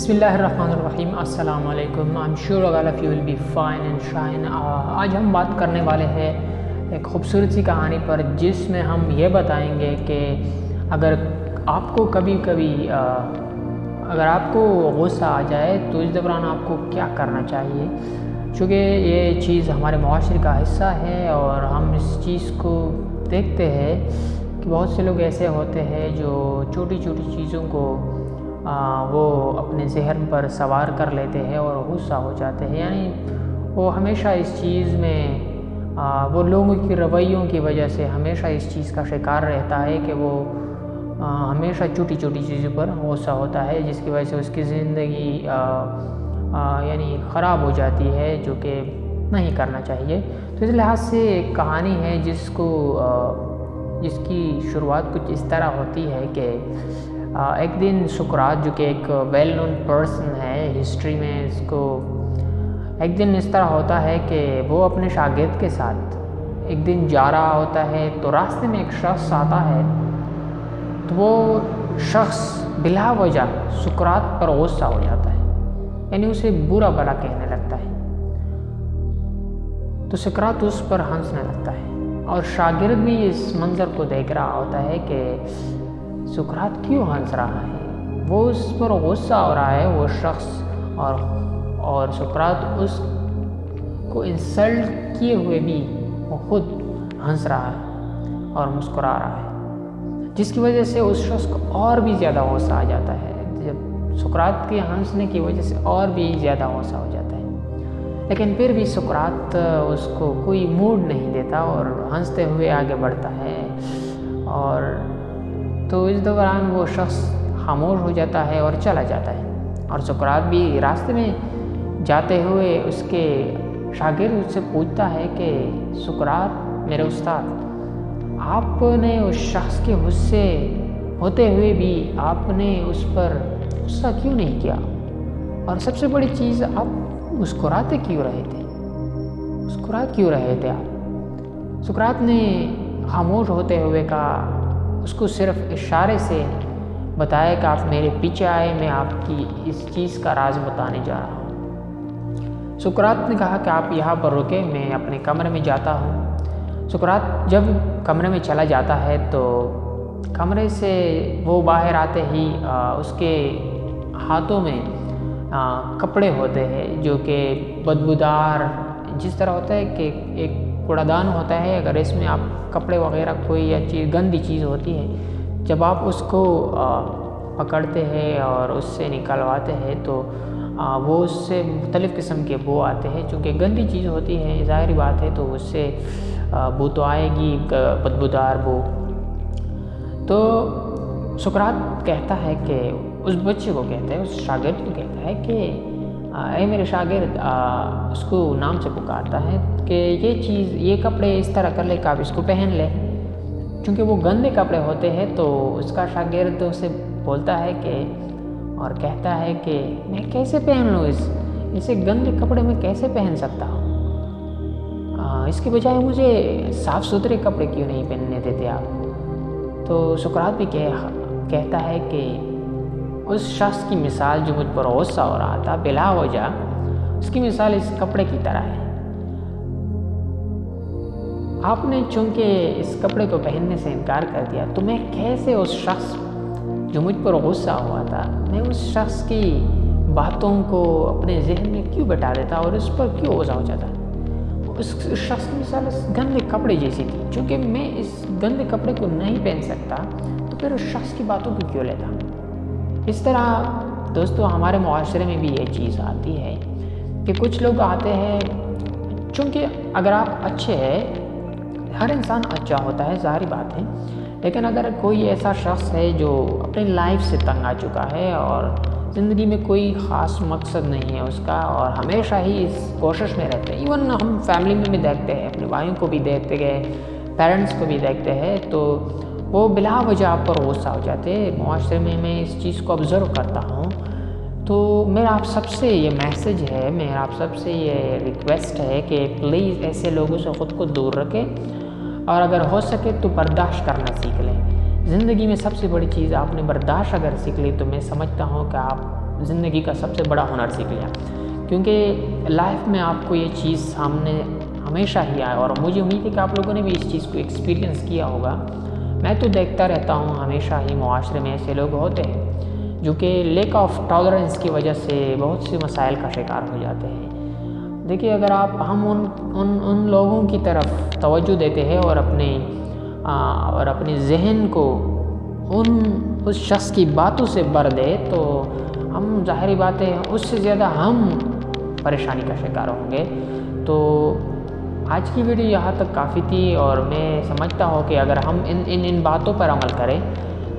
بسم اللہ الرحمن الرحیم. السلام علیکم. I'm sure all of you will be fine and shine. آج ہم بات کرنے والے ہیں ایک خوبصورت سی کہانی پر، جس میں ہم یہ بتائیں گے کہ اگر آپ کو کبھی اگر آپ کو غصہ آ جائے تو اس دوران آپ کو کیا کرنا چاہیے، چونکہ یہ چیز ہمارے معاشرے کا حصہ ہے اور ہم اس چیز کو دیکھتے ہیں کہ بہت سے لوگ ایسے ہوتے ہیں جو چھوٹی چھوٹی چیزوں کو وہ اپنے ذہن پر سوار کر لیتے ہیں اور غصہ ہو جاتے ہیں. یعنی وہ ہمیشہ اس چیز میں وہ لوگوں کی رویوں کی وجہ سے ہمیشہ اس چیز کا شکار رہتا ہے کہ وہ ہمیشہ چھوٹی چھوٹی چیزوں پر غصہ ہوتا ہے، جس کی وجہ سے اس کی زندگی یعنی خراب ہو جاتی ہے، جو کہ نہیں کرنا چاہیے. تو اس لحاظ سے ایک کہانی ہے جس کی شروعات کچھ اس طرح ہوتی ہے کہ ایک دن سقراط، جو کہ ایک ویل نون پرسن ہے ہسٹری میں، اس کو ایک دن اس طرح ہوتا ہے کہ وہ اپنے شاگرد کے ساتھ ایک دن جا رہا ہوتا ہے، تو راستے میں ایک شخص آتا ہے، تو وہ شخص بلا وجہ سقراط پر غصہ ہو جاتا ہے، یعنی اسے برا بھلا کہنے لگتا ہے. تو سقراط اس پر ہنسنے لگتا ہے اور شاگرد بھی اس منظر کو دیکھ رہا ہوتا ہے کہ سقراط کیوں ہنس رہا ہے، وہ اس پر غصہ ہو رہا ہے وہ شخص، اور سقراط اس کو انسلٹ کیے ہوئے بھی وہ خود ہنس رہا ہے اور مسکرا رہا ہے، جس کی وجہ سے اس شخص کو اور بھی زیادہ غصہ آ جاتا ہے. جب سقراط کے ہنسنے کی وجہ سے اور بھی زیادہ غصہ ہو جاتا ہے، لیکن پھر بھی سقراط اس کو کوئی موڈ نہیں دیتا اور ہنستے ہوئے آگے بڑھتا ہے. اور تو اس دوران وہ شخص خاموش ہو جاتا ہے اور چلا جاتا ہے، اور سقراط بھی راستے میں جاتے ہوئے اس کے شاگرد اس سے پوچھتا ہے کہ سقراط میرے استاد، آپ نے اس شخص کے غصے ہوتے ہوئے بھی آپ نے اس پر غصہ کیوں نہیں کیا، اور سب سے بڑی چیز آپ مسکراتے کیوں رہے تھے آپ. سقراط نے خاموش ہوتے ہوئے کہا، اس کو صرف اشارے سے بتایا کہ آپ میرے پیچھے آئے، میں آپ کی اس چیز کا راز بتانے جا رہا ہوں. سقراط نے کہا کہ آپ یہاں پر رکے، میں اپنے کمرے میں جاتا ہوں. سقراط جب کمرے میں چلا جاتا ہے تو کمرے سے وہ باہر آتے ہی اس کے ہاتھوں میں کپڑے ہوتے ہیں جو کہ بدبودار، جس طرح ہوتا ہے کہ ایک کوڑا دان ہوتا ہے، اگر اس میں آپ کپڑے وغیرہ کوئی یا گندی چیز ہوتی ہے، جب آپ اس کو پکڑتے ہیں اور اس سے نکلواتے ہیں تو وہ اس سے مختلف قسم کے بو آتے ہیں، چونکہ گندی چیز ہوتی ہے ظاہری بات ہے، تو اس سے بو تو آئے گی، بدبودار بو. تو سقراط کہتا ہے کہ اس بچے کو کہتا ہے، اس شاگرد کو کہتا ہے کہ اے میرے شاگرد، اس کو نام سے پکارتا ہے کہ یہ کپڑے اس طرح کر لے کہ آپ اس کو پہن لے. چونکہ وہ گندے کپڑے ہوتے ہیں تو اس کا شاگرد اسے بولتا ہے کہ اور کہتا ہے کہ میں کیسے پہن لوں اسے گندے کپڑے میں کیسے پہن سکتا ہوں، اس کے بجائے مجھے صاف ستھرے کپڑے کیوں نہیں پہننے دیتے آپ. تو سقراط بھی کہتا ہے کہ اس شخص کی مثال جو مجھ پر غصہ ہو رہا تھا بلا وجہ، اس کی مثال اس کپڑے کی طرح ہے. آپ نے چونکہ اس کپڑے کو پہننے سے انکار کر دیا، تو میں کیسے اس شخص جو مجھ پر غصہ ہوا تھا، میں اس شخص کی باتوں کو اپنے ذہن میں کیوں بٹھا دیتا اور اس پر کیوں غصہ ہو جاتا. اس شخص کی مثال اس گندے کپڑے جیسی تھی، چونکہ میں اس گندے کپڑے کو نہیں پہن سکتا تو پھر اس شخص کی باتوں کو کیوں لیتا. اس طرح دوستو ہمارے معاشرے میں بھی یہ چیز آتی ہے کہ کچھ لوگ آتے ہیں، چونکہ اگر آپ اچھے ہیں، ہر انسان اچھا ہوتا ہے ظاہری بات ہے، لیکن اگر کوئی ایسا شخص ہے جو اپنی لائف سے تنگ آ چکا ہے اور زندگی میں کوئی خاص مقصد نہیں ہے اس کا، اور ہمیشہ ہی اس کوشش میں رہتے ہیں، ایون ہم فیملی میں بھی دیکھتے ہیں، اپنے بھائیوں کو بھی دیکھتے ہیں، پیرنٹس کو بھی دیکھتے ہیں، تو وہ بلا وجہ آپ پر غصہ ہو جاتے ہیں. معاشرے میں اس چیز کو آبزرو کرتا ہوں. تو میرا آپ سب سے یہ میسج ہے، میرا آپ سب سے یہ ریکویسٹ ہے کہ پلیز ایسے لوگوں سے خود کو دور رکھیں، اور اگر ہو سکے تو برداشت کرنا سیکھ لیں. زندگی میں سب سے بڑی چیز آپ نے برداشت اگر سیکھ لی تو میں سمجھتا ہوں کہ آپ زندگی کا سب سے بڑا ہنر سیکھ لیا، کیونکہ لائف میں آپ کو یہ چیز سامنے ہمیشہ ہی آئے، اور مجھے امید ہے کہ آپ لوگوں نے بھی اس چیز کو ایکسپیرینس کیا ہوگا۔ میں تو دیکھتا رہتا ہوں ہمیشہ ہی معاشرے میں ایسے لوگ ہوتے ہیں جو کہ لیک آف ٹالرنس کی وجہ سے بہت سے مسائل کا شکار ہو جاتے ہیں۔ دیکھیے، اگر ہم ان لوگوں کی طرف توجہ دیتے ہیں اور اپنے ذہن کو اس شخص کی باتوں سے بھر دے، تو ہم ظاہری بات ہے اس سے زیادہ ہم پریشانی کا شکار ہوں گے۔ تو آج کی ویڈیو یہاں تک کافی تھی، اور میں سمجھتا ہوں کہ اگر ہم ان باتوں پر عمل کریں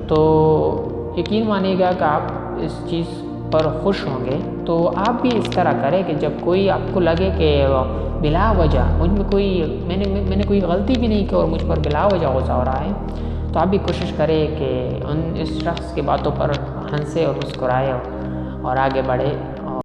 تو یقین مانیے گا کہ آپ اس چیز پر خوش ہوں گے۔ تو آپ بھی اس طرح کریں کہ جب کوئی آپ کو لگے کہ بلا وجہ میں نے کوئی غلطی بھی نہیں کی اور مجھ پر بلا وجہ غصہ ہو رہا ہے، تو آپ بھی کوشش کریں کہ اس شخص کی باتوں پر ہنسے اور مسکرائے اور آگے بڑھے۔